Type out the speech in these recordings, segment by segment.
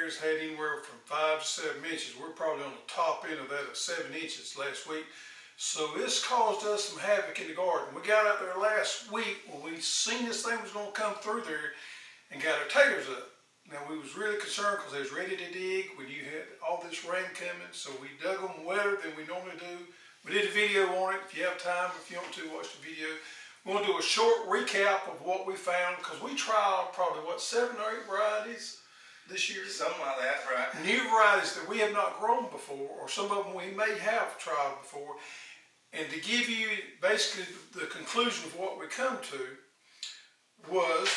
theirs had anywhere from 5 to 7 inches. We're probably on the top end of that at 7 inches last week. So this caused us some havoc in the garden. We got out there last week when we seen this thing was going to come through there and got our taters up. Now we was really concerned because they was ready to dig. We knew had all this rain coming, so we dug them wetter than we normally do. We did a video on it. If you have time, if you want to, watch the video. We're going to do a short recap of what we found because we tried probably, what, 7 or 8 varieties this year? Something like that, right. New varieties that we have not grown before, or some of them we may have tried before. And to give you basically the conclusion of what we come to was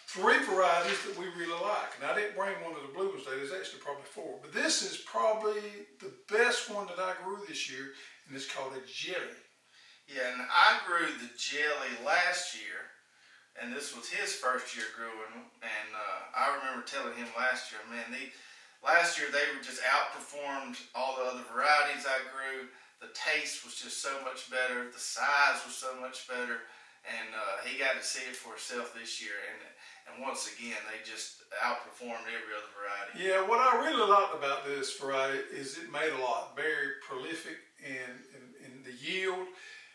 3 varieties that we really like. And I didn't bring one of the blue ones today, there's actually probably 4. But this is probably the best one that I grew this year, and it's called a jelly. Yeah, and I grew the jelly last year, and this was his first year growing, and I remember telling him last year, man, last year they were just outperformed all the other varieties I grew. The taste was just so much better, the size was so much better, and he got to see it for himself this year, and once again, they just outperformed every other variety. Yeah, what I really liked about this variety is it made a lot, very prolific in the yield.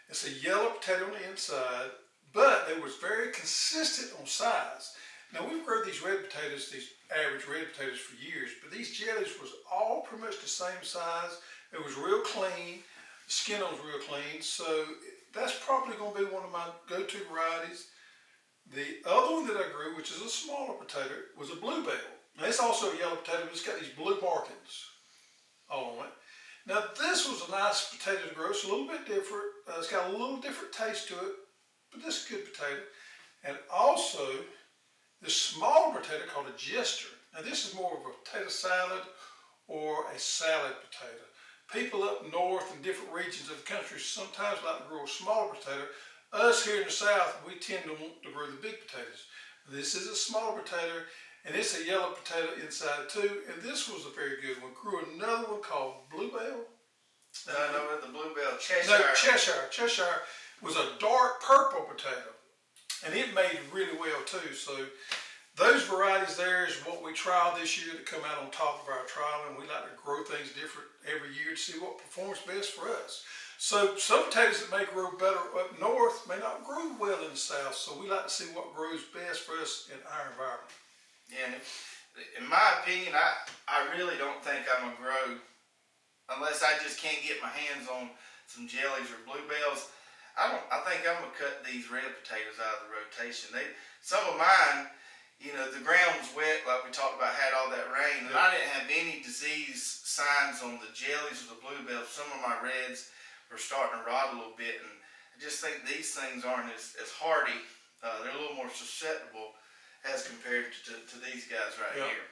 It's a yellow potato on the inside, but it was very consistent on size. Now we've grown these red potatoes, these average red potatoes for years, but these jellies was all pretty much the same size. It was real clean, the skin was real clean, so that's probably going to be one of my go-to varieties. The other one that I grew, which is a smaller potato, was a bluebell. Now it's also a yellow potato, but it's got these blue markings all on it. Now this was a nice potato to grow. It's a little bit different. It's got a little different taste to it, but this is a good potato. And also this smaller potato called a jester. Now this is more of a potato salad or a salad potato. People up north in different regions of the country sometimes like to grow a smaller potato. Us here in the south, we tend to want to grow the big potatoes. This is a smaller potato, and it's a yellow potato inside too, and this was a very good one. Grew another one called bluebell. No, the bluebell, Cheshire. No, Cheshire. Cheshire was a dark purple potato, and it made really well too. So those varieties there is what we trialed this year to come out on top of our trial, and we like to grow things different every year to see what performs best for us. So some potatoes that may grow better up north may not grow well in the south, so we like to see what grows best for us in our environment. And in my opinion, I really don't think I'm going to grow, unless I just can't get my hands on some jellies or bluebells. I think I'm going to cut these red potatoes out of the rotation. Some of mine, you know, the ground was wet, like we talked about, had all that rain, and I didn't have any disease signs on the jellies or the bluebells. Some of my reds were starting to rot a little bit, and I just think these things aren't as hardy. They're a little more susceptible as compared to these guys right here.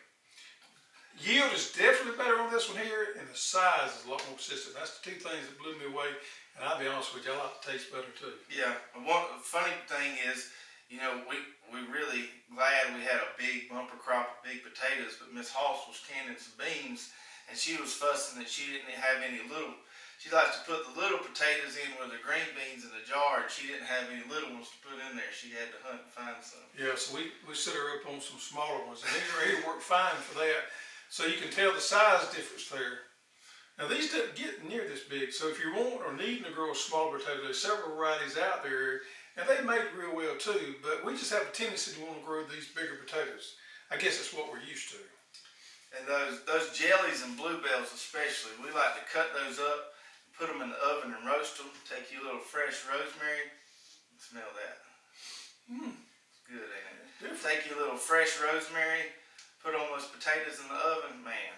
Yield is definitely better on this one here, and the size is a lot more consistent. That's the 2 things that blew me away, and I'll be honest with you, I like the taste better too. Yeah, one funny thing is, you know, we really glad we had a big bumper crop of big potatoes, but Miss Hoss was canning some beans, and she was fussing that she didn't have any little. She likes to put the little potatoes in with the green beans in the jar, and she didn't have any little ones to put in there. She had to hunt and find some. Yeah, so we set her up on some smaller ones, and they work fine for that. So you can tell the size difference there. Now these don't get near this big, so if you want or needing to grow a smaller potato, there's several varieties out there, and they make real well too, but we just have a tendency to want to grow these bigger potatoes. I guess that's what we're used to. And those jellies and bluebells especially, we like to cut those up, put them in the oven and roast them. Take you a little fresh rosemary. Smell that. It's good, ain't it? Different. Take you a little fresh rosemary, put on those potatoes in the oven. Man,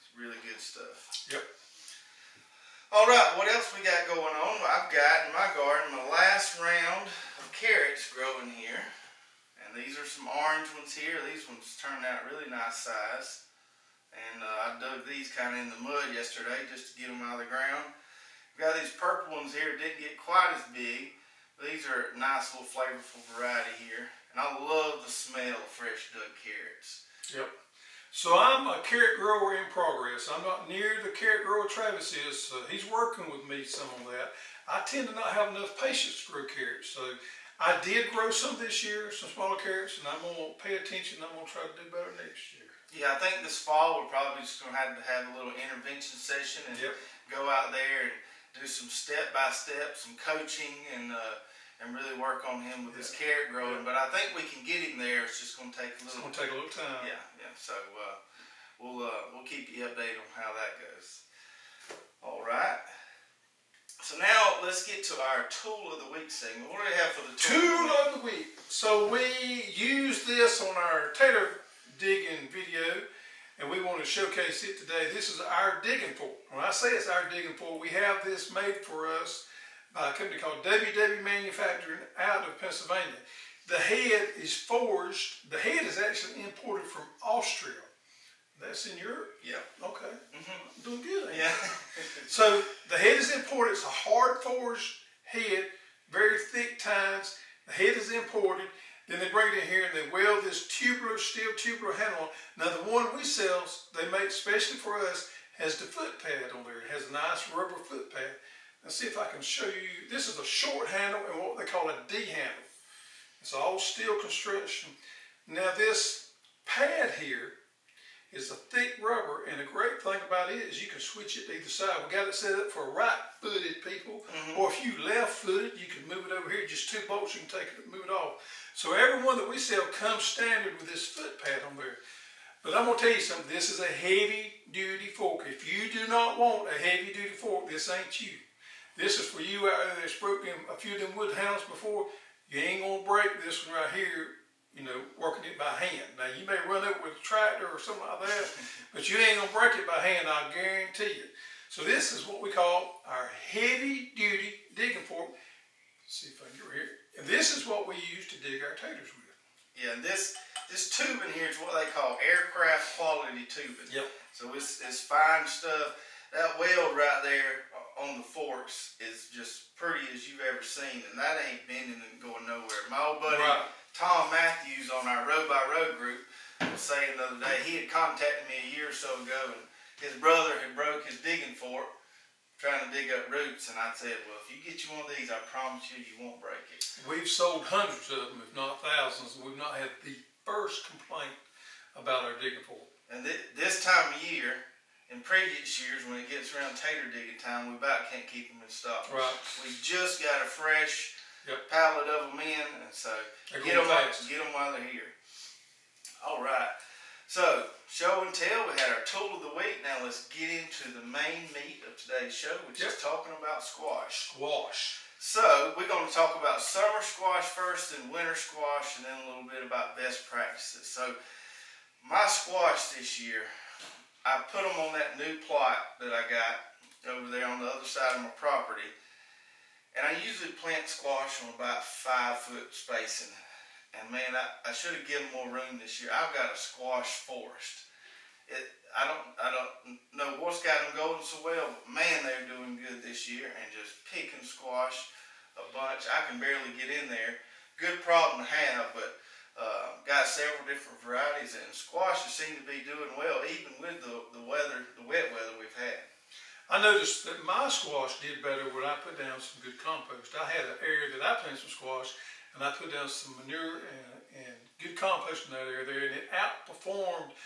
it's really good stuff. Yep. All right, what else we got going on? I've got in my garden my last round of carrots growing here. And these are some orange ones here. These ones turned out really nice size. And I dug these kind of in the mud yesterday just to get them out of the ground. We've got these purple ones here, didn't get quite as big, but these are a nice little flavorful variety here. And I love the smell of fresh dug carrots. Yep. So I'm a carrot grower in progress. I'm not near the carrot grower Travis is. He's working with me some on that. I tend to not have enough patience to grow carrots. So I did grow some this year, some smaller carrots, and I'm going to pay attention. I'm going to try to do better next year. Yeah, I think this fall we're probably just going to have a little intervention session and Yep. go out there and do some step by step, some coaching, and really work on him with his carrot growing. Yeah. But I think we can get him there. It's just going to take a It's little. going to take a little time. Yeah. So we'll keep you updated on how that goes. All right. So now let's get to our tool of the week segment. What do we have for the Tool of the week. So we use this on our tater digging video, and we want to showcase it today. This is our digging fork. When I say it's our digging fork, we have this made for us by a company called WW Manufacturing out of Pennsylvania. The head is forged. The head is actually imported from Austria. That's in Europe? Yeah. Okay. Doing good. Yeah. So the head is imported. It's a hard forged head, very thick tines. The head is imported. Then they bring it in here and they weld this steel tubular handle on. Now the one we sell, they make specially for us, has the foot pad on there. It has a nice rubber foot pad. Let's see if I can show you. This is a short handle and what they call a D handle. It's all steel construction. Now this pad here is a thick rubber, and the great thing about it is you can switch it to either side. We got it set up for right-footed people, or if you left-footed, you can move it over here. Just 2 bolts, you can take it and move it off. So every one that we sell comes standard with this foot pad on there. But I'm gonna tell you something. This is a heavy-duty fork. If you do not want a heavy-duty fork, this ain't you. This is for you out there that's broken a few of them wood handles before. You ain't gonna break this one right here, working it by hand. Now, you may run it with a tractor or something like that, but you ain't gonna break it by hand, I'll guarantee you. So this is what we call our heavy-duty digging fork. Let's see if I can get right here. And this is what we use to dig our taters with. Yeah, and this tubing here is what they call aircraft quality tubing. Yep. So it's fine stuff. That weld right there on the forks is just pretty as you've ever seen, and that ain't bending and going nowhere. My old buddy Tom Matthews on our Road by Road group was saying the other day, he had contacted me a year or so ago, and his brother had broke his digging fork trying to dig up roots, and I said, well, if you get you one of these, I promise you, you won't break it. We've sold hundreds of them, if not thousands, and we've not had the first complaint about our digging fork. And this time of year, in previous years, when it gets around tater digging time, we about can't keep them in stock. Right. We just got a fresh Yep. pallet of them in, and so get them while they're here. All right. So, show and tell, we had our tool of the week. Now let's get into the main meat of today's show, which is talking about squash. So, we're going to talk about summer squash first, and winter squash, and then a little bit about best practices. So, my squash this year, I put them on that new plot that I got over there on the other side of my property. And I usually plant squash on about 5-foot spacing. And man, I should have given more room this year. I've got a squash forest. I don't know what's got them going so well, but man, they're doing good this year and just picking squash a bunch. I can barely get in there. Good problem to have, but got several different varieties, and squashes seem to be doing well, even with the weather, the wet weather we've had. I noticed that my squash did better when I put down some good compost. I had an area that I planted some squash, and I put down some manure and good compost in that area there, and it outperformed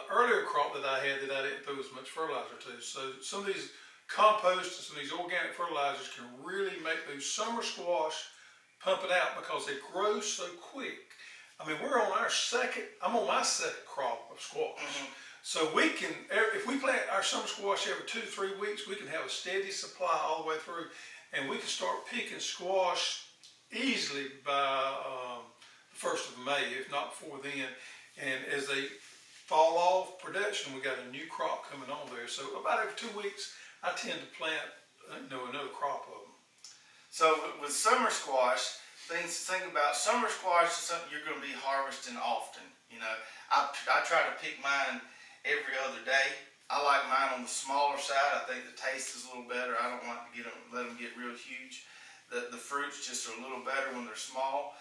earlier crop that I had that I didn't throw as much fertilizer to. So some of these composts and some of these organic fertilizers can really make those summer squash pump it out because they grow so quick. I mean, I'm on my second crop of squash. So we can, if we plant our summer squash every 2 to 3 weeks, we can have a steady supply all the way through, and we can start picking squash easily by the 1st of May, if not before then. And as they fall off production, we got a new crop coming on there. So about every 2 weeks, I tend to plant another crop of them. So with summer squash, things to think about. Summer squash is something you're going to be harvesting often. I try to pick mine every other day. I like mine on the smaller side. I think the taste is a little better. I don't like to let them get real huge. The fruits just are a little better when they're small.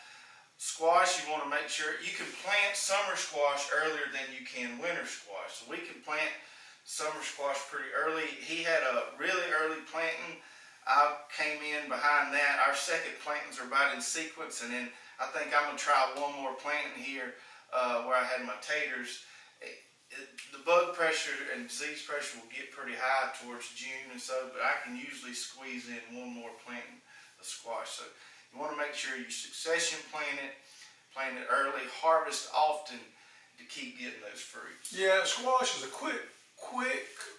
Squash, you want to make sure you can plant summer squash earlier than you can winter squash. So we can plant summer squash pretty early. He had a really early planting. I came in behind that. Our second plantings are about in sequence, and then I think I'm going to try one more planting here where I had my taters. pressure and disease pressure will get pretty high towards June and so, but I can usually squeeze in one more planting of squash. So you want to make sure you succession plant it early, harvest often to keep getting those fruits. Yeah, squash is a quick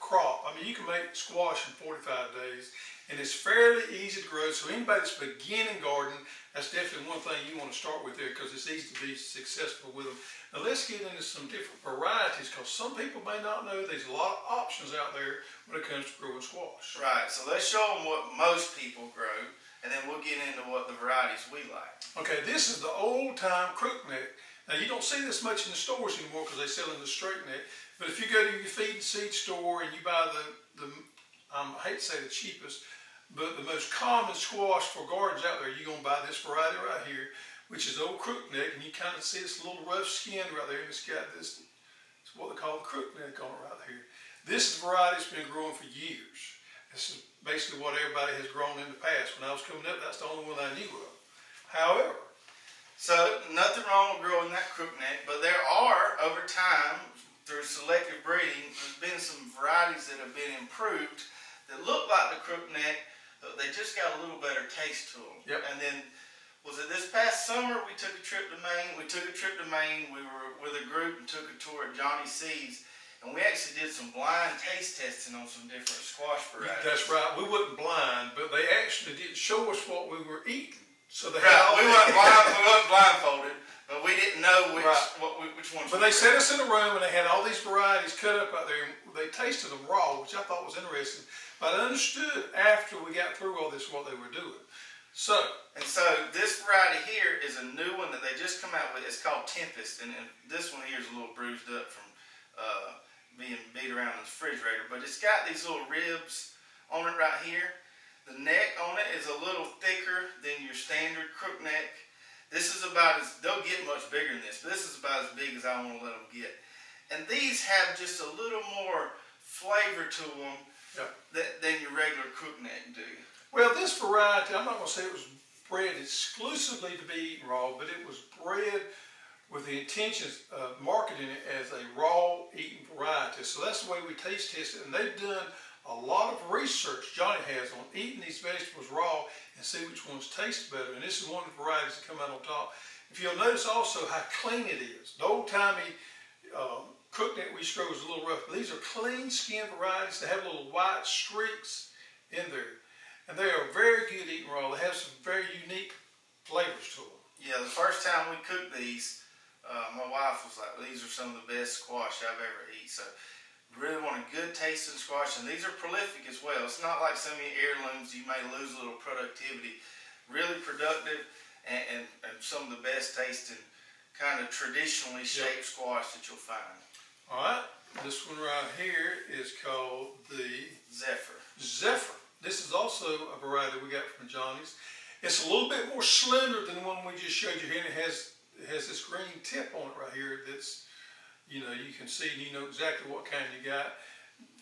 crop. I mean, you can make squash in 45 days, and it's fairly easy to grow. So anybody that's beginning gardening, that's definitely one thing you want to start with there because it's easy to be successful with them. Now let's get into some different varieties because some people may not know there's a lot of options out there when it comes to growing squash. Right, so let's show them what most people grow, and then we'll get into what the varieties we like. Okay, this is the old-time crookneck. Now you don't see this much in the stores anymore because they sell in the straight neck. But if you go to your feed and seed store and you buy I hate to say the cheapest, but the most common squash for gardens out there, you're gonna buy this variety right here, which is old crookneck, and you kind of see this little rough skin right there, and it's got this, it's what they call crookneck on it right here. This is a variety that's been growing for years. This is basically what everybody has grown in the past. When I was coming up, that's the only one I knew of. However, so nothing wrong with growing that crookneck, but there are, over time, through selective breeding, there's been some varieties that have been improved that look like the crookneck, but they just got a little better taste to them. Yep. And then, was it this past summer we took a trip to Maine? We were with a group and took a tour at Johnny C's, and we actually did some blind taste testing on some different squash varieties. that's right. We wasn't blind, but they actually did show us what we were eating. So they Right, we weren't blindfolded, but we didn't know which ones. But they set us in a room and they had all these varieties cut up out there, and they tasted them raw, which I thought was interesting. But I understood after we got through all this what they were doing. So this variety here is a new one that they just come out with. It's called Tempest, and this one here is a little bruised up from being beat around in the refrigerator. But it's got these little ribs on it right here. The neck on it is a little thicker than your standard crookneck. This is they'll get much bigger than this, but this is about as big as I want to let them get. And these have just a little more flavor to them than your regular crookneck do. well, this variety, I'm not going to say it was bred exclusively to be eaten raw, but it was bred with the intentions of marketing it as a raw eating variety. So that's the way we taste test it, and they've done a lot of research, Johnny has, on eating these vegetables raw and see which ones taste better. And this is one of the varieties that come out on top. If you'll notice also how clean it is. The old-timey crookneck we used to grow was a little rough, but these are clean skin varieties. They have little white streaks in there. And they are very good eating raw. They have some very unique flavors to them. Yeah, the first time we cooked these, my wife was like, these are some of the best squash I've ever eaten. So really want a good tasting squash, and these are prolific as well. It's not like some of your heirlooms you may lose a little productivity. Really productive and some of the best tasting kind of traditionally shaped squash that you'll find. All right, this one right here is called the Zephyr. This is also a variety we got from Johnny's. It's a little bit more slender than the one we just showed you here, and it has this green tip on it right here that's, you can see and you know exactly what kind you got.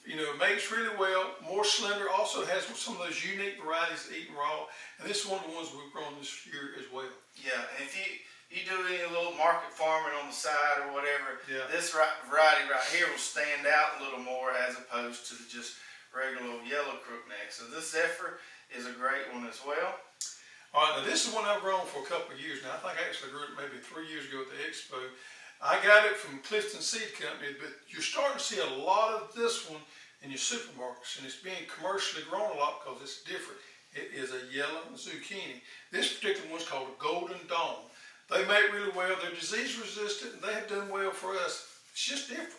It makes really well, more slender, also has some of those unique varieties eaten raw, and this is one of the ones we've grown this year as well. Yeah, and if you do any little market farming on the side or whatever, this variety right here will stand out a little more as opposed to just regular old yellow crookneck. So this Zephyr is a great one as well. All right, now this is one I've grown for a couple of years now. I think I actually grew it maybe 3 years ago at the expo. I got it from Clifton Seed Company, but you're starting to see a lot of this one in your supermarkets, and it's being commercially grown a lot because it's different. It is a yellow zucchini. This particular one's called a Golden Dawn. They make really well. They're disease resistant, and they have done well for us. It's just different.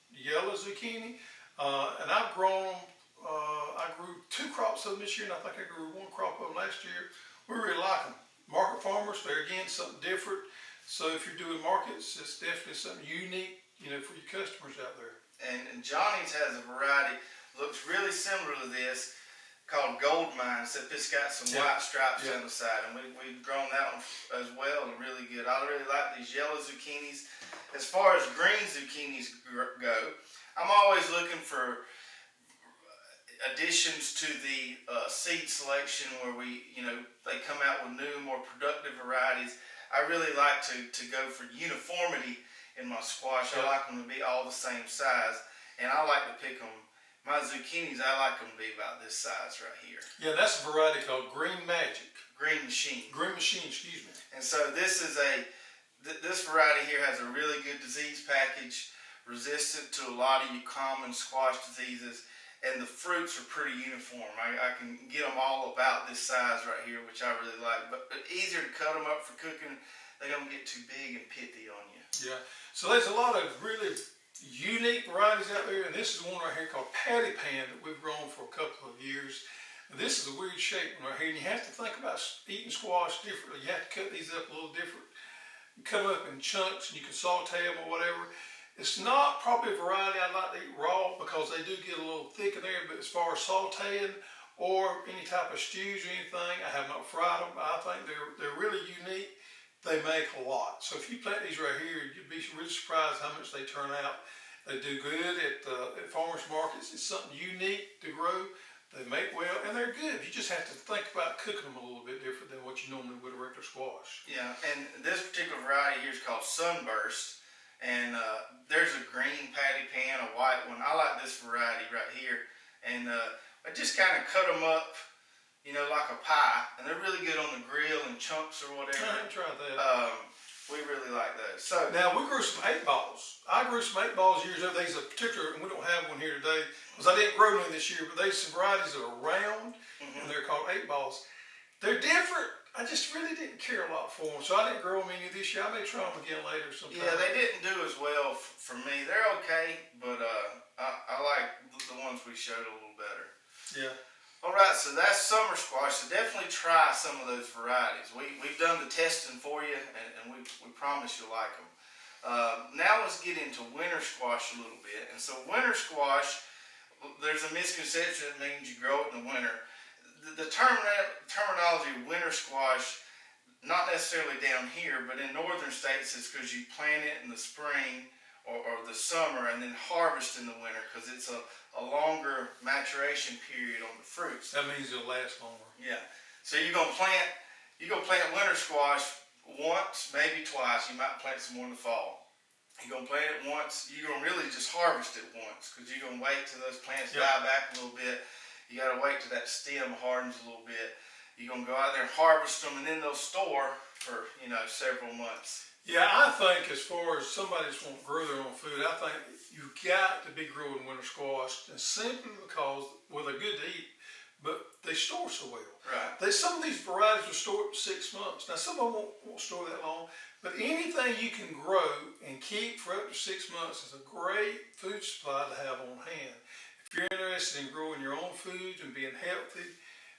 Yellow zucchini, and I've grown them. I grew 2 crops of them this year, and I think I grew 1 crop of them last year. We really like them. Market farmers, they're again something different. So if you're doing markets, it's definitely something unique, for your customers out there. And Johnny's has a variety, looks really similar to this, called Gold Mine, except it's got some white stripes on the side. And we've grown that one as well, and really good. I really like these yellow zucchinis. As far as green zucchinis go, I'm always looking for additions to the seed selection where they come out with new, more productive varieties. I really like to go for uniformity in my squash. I like them to be all the same size. and I like to pick them. My zucchinis, I like them to be about this size right here. Yeah, that's a variety called Green Magic. Green Machine. Green Machine, excuse me. And so this is this variety here has a really good disease package, resistant to a lot of your common squash diseases, and the fruits are pretty uniform. I can get them all about this size right here, which I really like, but easier to cut them up for cooking. They don't get too big and pithy on you. Yeah, so there's a lot of really unique varieties out there, and this is one right here called Patty Pan that we've grown for a couple of years. And this is a weird shape one right here, and you have to think about eating squash differently. You have to cut these up a little different. You cut them up in chunks, and you can saute them or whatever. It's not probably a variety I'd like to eat raw because they do get a little thick in there, but as far as sauteing or any type of stews or anything, I have not fried them. I think they're really unique. They make a lot. So if you plant these right here, you'd be really surprised how much they turn out. They do good at farmers markets. It's something unique to grow. They make well, and they're good. You just have to think about cooking them a little bit different than what you normally would a regular squash. Yeah, and this particular variety here is called Sunburst. And there's a green patty pan, a white one. I like this variety right here. And I just kind of cut them up, you know, like a pie, and they're really good on the grill in chunks or whatever. I haven't tried that. We really like those. So now we grew some 8-balls. I grew some 8-balls years ago. There's a particular, and we don't have one here today because I didn't grow any this year. But there's some varieties that are round, and they're called 8-balls. They're different. I just really didn't care a lot for them, so I didn't grow them any this year. I may try them again later sometime. Yeah, they didn't do as well for me. They're okay, but I like the ones we showed a little better. Yeah. All right, so that's summer squash. So definitely try some of those varieties. We've done the testing for you, and we promise you'll like them. Now let's get into winter squash a little bit. And so winter squash, there's a misconception that means you grow it in the winter. The terminology of winter squash, not necessarily down here, but in northern states, is because you plant it in the spring or the summer and then harvest in the winter because it's a longer maturation period on the fruits. That means it'll last longer. Yeah. So you're gonna plant winter squash once, maybe twice. You might plant some more in the fall. You're gonna plant it once. You're gonna really just harvest it once because you're gonna wait till those plants die back a little bit. You got to wait till that stem hardens a little bit. You're going to go out there and harvest them, and then they'll store for, you know, several months. Yeah, I think as far as somebody that's want to grow their own food, I think you've got to be growing winter squash, and simply because, well, they're good to eat, but they store so well. Right. Some of these varieties will store up to 6 months. Now, some of them won't store that long, but anything you can grow and keep for up to 6 months is a great food supply to have on hand. If you're interested in growing your own food and being healthy,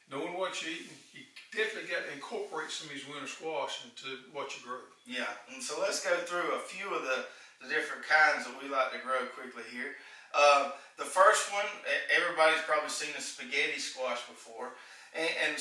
knowing what you're eating, you definitely got to incorporate some of these winter squash into what you grow. Yeah, and so let's go through a few of the different kinds that we like to grow quickly here. The first one, everybody's probably seen a spaghetti squash before, and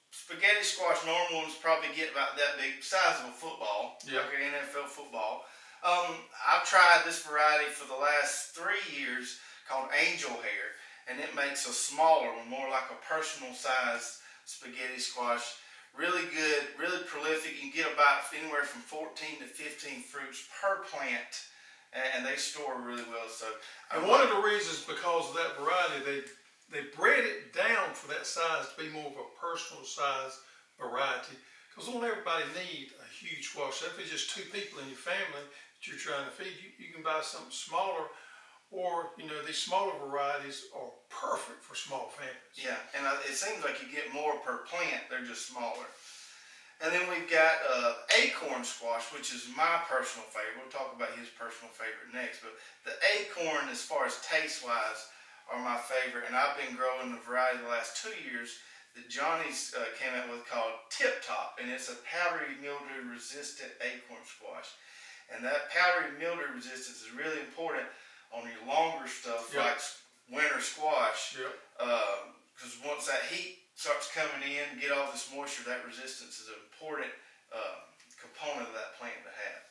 spaghetti squash, normal ones probably get about that big, size of a football, like an NFL football. I've tried this variety for the last 3 years, called Angel Hair, and it makes a smaller one, more like a personal size spaghetti squash. Really good, really prolific. You can get about anywhere from 14 to 15 fruits per plant, and they store really well. So, and one of the reasons, because of that variety, they bred it down for that size to be more of a personal size variety. Because don't everybody need a huge squash. So if it's just 2 people in your family that you're trying to feed, you can buy something smaller. Or, you know, these smaller varieties are perfect for small families. Yeah, and it seems like you get more per plant. They're just smaller. And then we've got acorn squash, which is my personal favorite. We'll talk about his personal favorite next. But the acorn, as far as taste-wise, are my favorite. And I've been growing the variety the last 2 years that Johnny's came out with called Tip Top. And it's a powdery mildew-resistant acorn squash. And that powdery mildew resistance is really important on your longer stuff like winter squash, because once that heat starts coming in, get all this moisture, that resistance is an important component of that plant to have.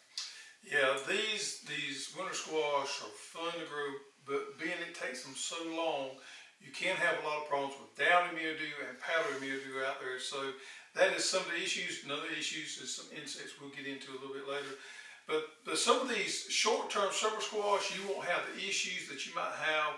Yeah, these winter squash are fun to grow, but being it takes them so long, you can have a lot of problems with downy mildew and powdery mildew out there. So that is some of the issues. Another issues is some insects we'll get into a little bit later. But some of these short-term summer squash, you won't have the issues that you might have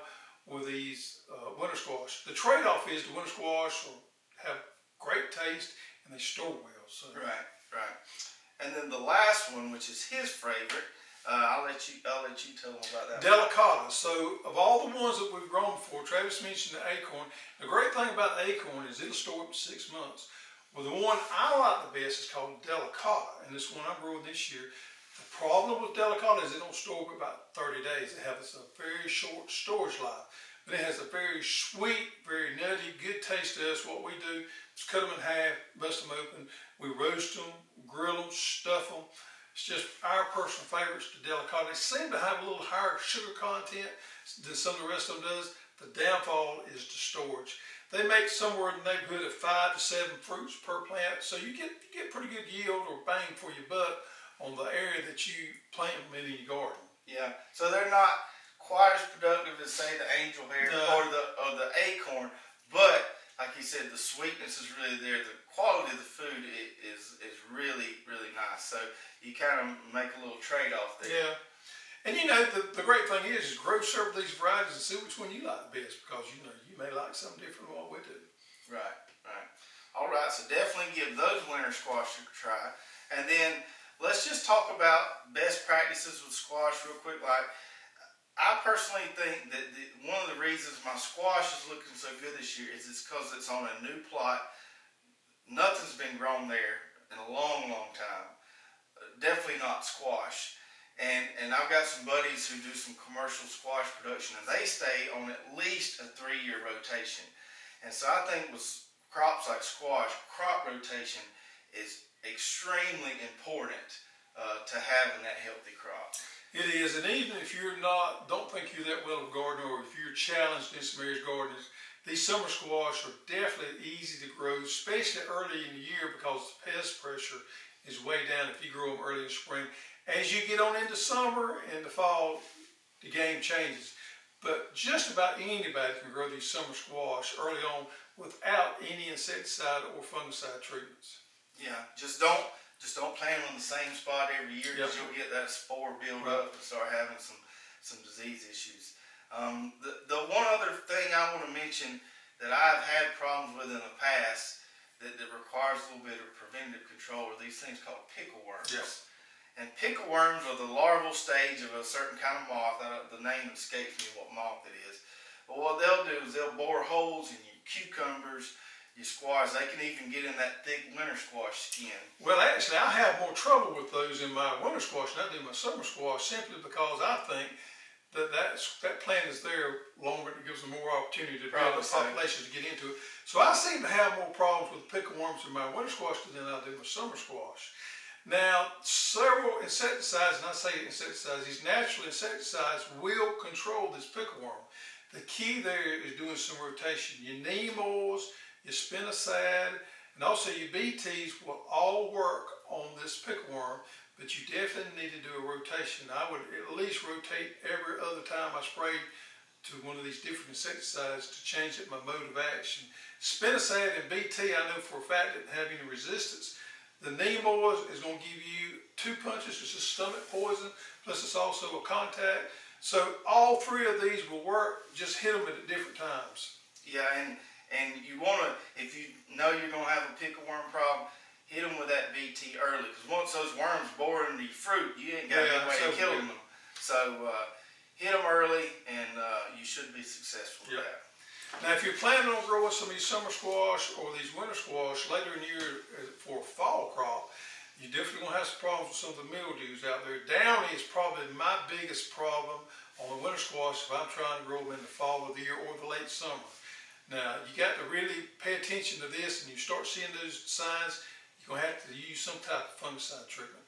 with these winter squash. The trade-off is the winter squash will have great taste and they store well. So. Right, right. And then the last one, which is his favorite, I'll let you tell him about that. Delicata. So of all the ones that we've grown before, Travis mentioned the acorn. The great thing about the acorn is it'll store up to 6 months. Well, the one I like the best is called Delicata, and this one I'm growing this year. The problem with Delicata is it don't store up about 30 days. It has a very short storage life, but it has a very sweet, very nutty, good taste to us. What we do is cut them in half, bust them open. We roast them, grill them, stuff them. It's just our personal favorites, the Delicata. They seem to have a little higher sugar content than some of the rest of them does. The downfall is the storage. They make somewhere in the neighborhood of 5 to 7 fruits per plant, so you get pretty good yield or bang for your buck on the area that you plant them in your garden. Yeah, so they're not quite as productive as say the angel hair or the acorn, but like you said, the sweetness is really there. The quality of the food is really, really nice. So you kind of make a little trade-off there. Yeah. And you know, the great thing is grow several of these varieties and see which one you like best, because you know, you may like something different than what we do. Right, right. All right, so definitely give those winter squash a try. And then let's just talk about best practices with squash real quick. Like, I personally think that one of the reasons my squash is looking so good this year is it's because it's on a new plot. Nothing's been grown there in a long, long time. Definitely not squash. And I've got some buddies who do some commercial squash production, and they stay on at least a 3-year rotation. And so I think with crops like squash, crop rotation is extremely important to having that healthy crop. It is, and even if you're don't think you're that well of a gardener, or if you're challenged in some areas gardening, these summer squash are definitely easy to grow, especially early in the year, because the pest pressure is way down if you grow them early in spring. As you get on into summer and the fall, the game changes. But just about anybody can grow these summer squash early on without any insecticide or fungicide treatments. Yeah, just don't plant them on the same spot every year, because you'll get that spore build up and start having some disease issues. The one other thing I want to mention that I've had problems with in the past that requires a little bit of preventative control are these things called pickleworms. Yes. And pickleworms are the larval stage of a certain kind of moth. The name escapes me what moth it is. But what they'll do is they'll bore holes in your cucumbers, your squash. They can even get in that thick winter squash skin. Well, actually, I have more trouble with those in my winter squash than I do my summer squash, simply because I think that plant is there longer. It gives them more opportunity to build a population to get into it. So I seem to have more problems with pickleworms in my winter squash than I do my summer squash. Now, several insecticides, and I say insecticides, these natural insecticides will control this pickleworm. The key there is doing some rotation. Your neem oils, your spinosad, and also your BTs will all work on this pickleworm, but you definitely need to do a rotation. I would at least rotate every other time I sprayed to one of these different insecticides to change up my mode of action. Spinosad and BT, I know for a fact didn't have any resistance. The neem oil is going to give you 2 punches. It's a stomach poison, plus it's also a contact. So all 3 of these will work. Just hit them at different times. Yeah, and you want to, if you know you're going to have a pickleworm problem, hit them with that BT early, because once those worms bore into your fruit, you ain't got any way of killing them. So hit them early, and you should be successful with that. Now, if you're planning on growing some of these summer squash or these winter squash later in the year for a fall crop, you're definitely going to have some problems with some of the mildews out there. Downy is probably my biggest problem on the winter squash if I'm trying to grow them in the fall of the year or the late summer. Now, you got to really pay attention to this, and you start seeing those signs, you're going to have to use some type of fungicide treatment.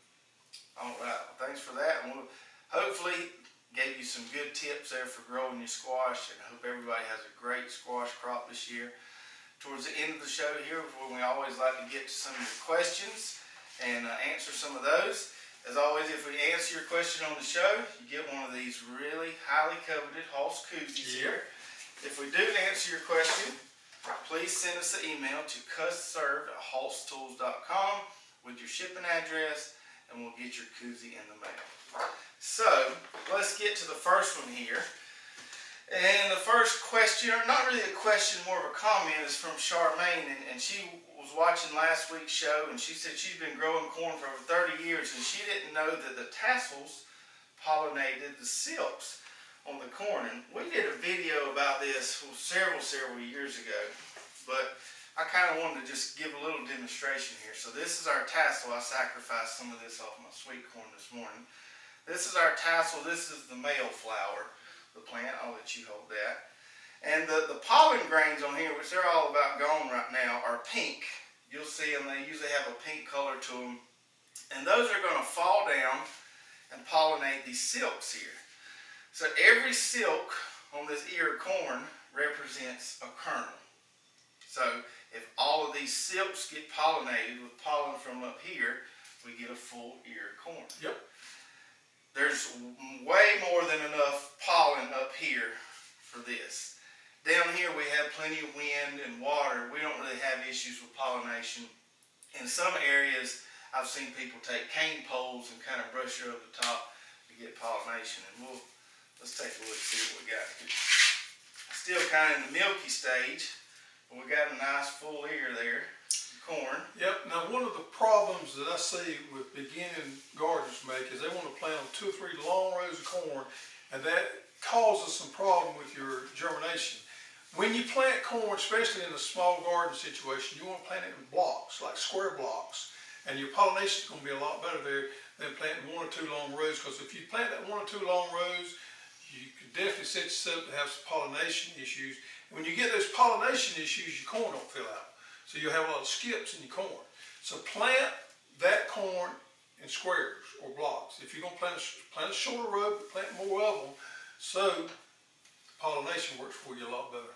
All right, well, thanks for that. And we'll hopefully gave you some good tips there for growing your squash, and I hope everybody has a great squash crop this year. Towards the end of the show here is when we always like to get to some of your questions and answer some of those. As always, if we answer your question on the show, you get one of these really highly coveted Hulse koozies here. If we do answer your question, please send us an email to custserve@hulsetools.com with your shipping address and we'll get your koozie in the mail. So let's get to the first one here. And the first question, or not really a question, more of a comment, is from Charmaine, and she was watching last week's show, and she said she's been growing corn for over 30 years, and she didn't know that the tassels pollinated the silks on the corn. And we did a video about this several years ago, but I kind of wanted to just give a little demonstration here. So this is our tassel. I sacrificed some of this off my sweet corn this morning. This is our tassel. This is the male flower, the plant. I'll let you hold that. And the pollen grains on here, which they're all about gone right now, are pink. You'll see them. They usually have a pink color to them. And those are going to fall down and pollinate these silks here. So every silk on this ear of corn represents a kernel. So if all of these silks get pollinated with pollen from up here, we get a full ear of corn. Yep. There's way more than enough pollen up here for this. Down here we have plenty of wind and water. We don't really have issues with pollination. In some areas, I've seen people take cane poles and kind of brush it over the top to get pollination. And let's take a look, see what we got here. Still kind of in the milky stage, but we got a nice full ear there. Corn. Yep. Now, one of the problems that I see with beginning gardeners make is they want to plant on 2 or 3 long rows of corn, and that causes some problem with your germination. When you plant corn, especially in a small garden situation, you want to plant it in blocks, like square blocks, and your pollination is going to be a lot better there than planting 1 or 2 long rows. Because if you plant that 1 or 2 long rows, you could definitely set yourself to have some pollination issues. And when you get those pollination issues, your corn don't fill out. So you'll have a lot of skips in your corn. So plant that corn in squares or blocks. If you're going to plant a shorter row, but plant more of them, so pollination works for you a lot better.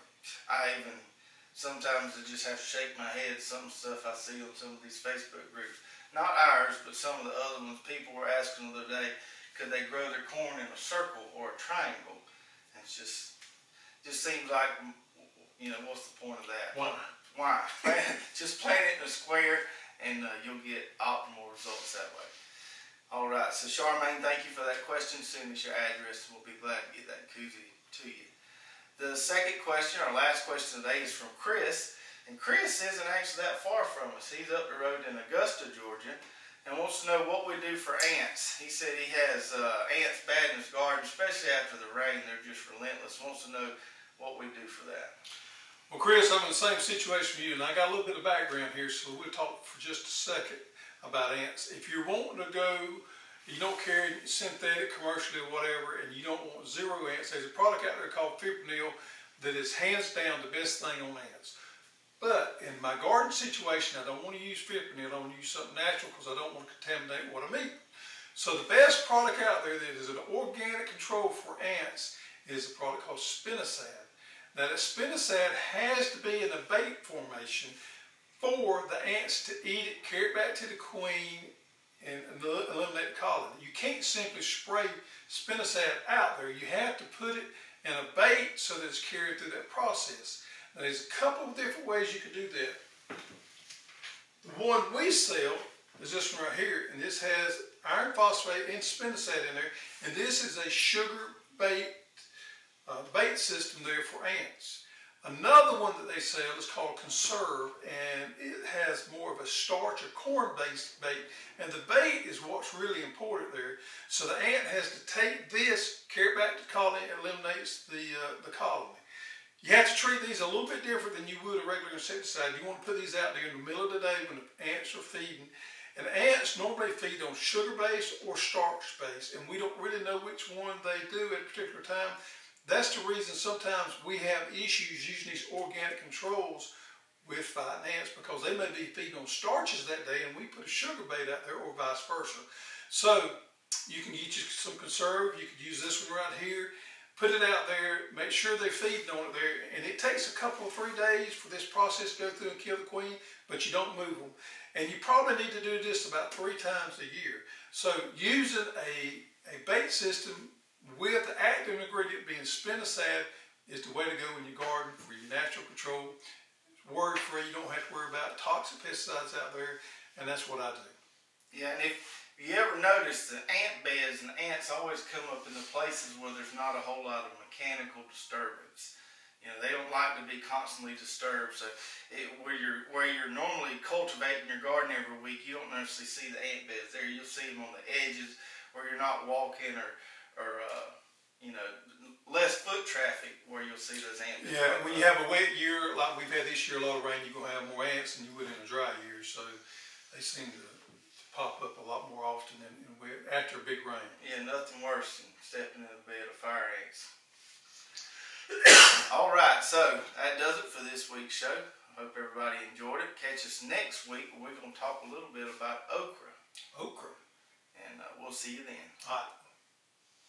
Sometimes I just have to shake my head, some stuff I see on some of these Facebook groups. Not ours, but some of the other ones. People were asking the other day, could they grow their corn in a circle or a triangle? And it just seems like, what's the point of that? Why? Just plant it in a square and you'll get optimal results that way. All right, so Charmaine, thank you for that question. Send us your address and we'll be glad to get that koozie to you. The second question, our last question today, is from Chris. And Chris isn't actually that far from us. He's up the road in Augusta, Georgia, and wants to know what we do for ants. He said he has ants bad in his garden, especially after the rain. They're just relentless. Wants to know what we do for that. Well, Chris, I'm in the same situation with you, and I got a little bit of background here, so we'll talk for just a second about ants. If you're wanting to go, you don't carry synthetic, commercially or whatever, and you don't want zero ants, there's a product out there called fipronil that is hands down the best thing on ants. But in my garden situation, I don't want to use fipronil. I want to use something natural because I don't want to contaminate what I'm eating. So the best product out there that is an organic control for ants is a product called spinosad. Now, that spinosad has to be in a bait formation for the ants to eat it, carry it back to the queen, and eliminate the colony. You can't simply spray spinosad out there. You have to put it in a bait so that it's carried through that process. Now, there's a couple of different ways you could do that. The one we sell is this one right here, and this has iron phosphate and spinosad in there, and this is a sugar bait system there for ants. Another one that they sell is called Conserve, and it has more of a starch or corn-based bait, and the bait is what's really important there. So the ant has to take this, carry it back to the colony, and eliminates the colony. You have to treat these a little bit different than you would a regular insecticide. You want to put these out there in the middle of the day when the ants are feeding. And ants normally feed on sugar-based or starch-based, and we don't really know which one they do at a particular time. That's the reason sometimes we have issues using these organic controls with fighting ants, because they may be feeding on starches that day and we put a sugar bait out there, or vice versa. So you can get you some Conserve. You could use this one right here. Put it out there, make sure they're feeding on it there, and it takes a couple of 3 days for this process to go through and kill the queen, but you don't move them. And you probably need to do this about 3 times a year. So using a bait system with the active ingredient being spinosad is the way to go in your garden for your natural control. It's worry-free. You don't have to worry about toxic pesticides out there, and that's what I do. Yeah, and You ever notice the ant beds, and the ants always come up in the places where there's not a whole lot of mechanical disturbance. You know, they don't like to be constantly disturbed. So where you're normally cultivating your garden every week, you don't necessarily see the ant beds there. You'll see them on the edges where you're not walking, or you know, less foot traffic where you'll see those ant beds. Yeah, when you have a wet year like we've had this year, a lot of rain, you're gonna have more ants than you would in a dry year. So they seem to pop up a lot more often after a big rain. Yeah, nothing worse than stepping in a bed of fire ants. All right, so that does it for this week's show. I hope everybody enjoyed it. Catch us next week. We're going to talk a little bit about okra. Okra. And we'll see you then. All right.